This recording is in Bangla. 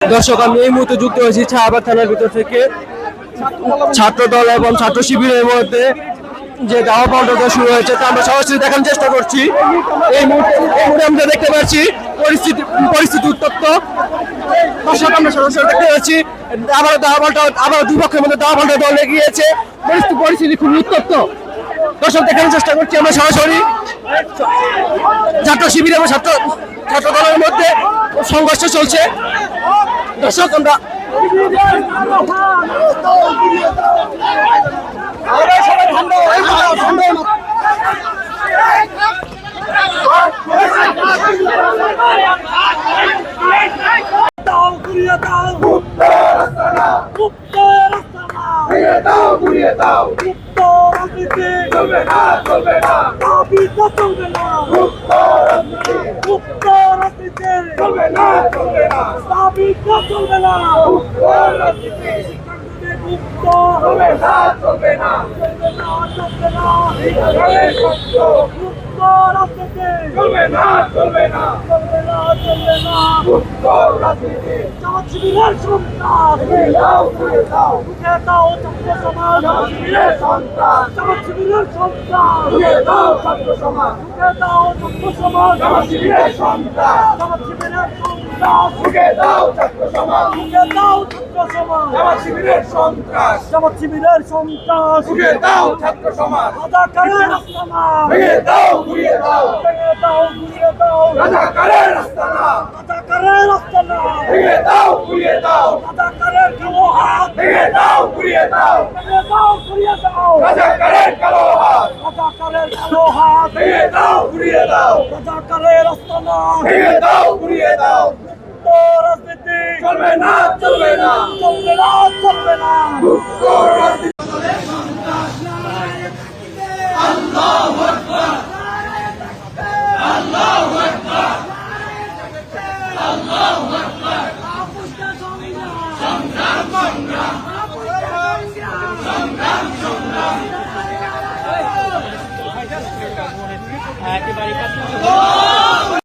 দর্শক, আমি এই মুহূর্তে যুক্ত হয়েছি ছায়াবাগ থানার ভিতর থেকে ছাত্র দল এবং ছাত্র শিবিরের মধ্যে যে দাওয়া পাল্টা শুরু হয়েছে তা আমরা সরাসরি দেখার চেষ্টা করছি। এই মুহূর্তে আমরা দেখতে পাচ্ছি পরিস্থিতি উত্তপ্ত। দর্শক, আমরা সরাসরি দেখতে পাচ্ছি আবার দুই পক্ষের মধ্যে দাওয়া পাল্টা দল গিয়েছে। পরিস্থিতি খুব উত্তপ্ত। দর্শক, দেখানোর চেষ্টা করছি আমরা সরাসরি ছাত্র শিবির এবং ছাত্র দলের মধ্যে সংঘর্ষ চলছে। দর্শক, আমরা চলবে না, চলবে না, চলবে না, চলবে না। আল্লাহু আকবার, আল্লাহু আকবার, আল্লাহু আকবার। সংগ্রাম, সংগ্রাম, সংগ্রাম, সংগ্রাম।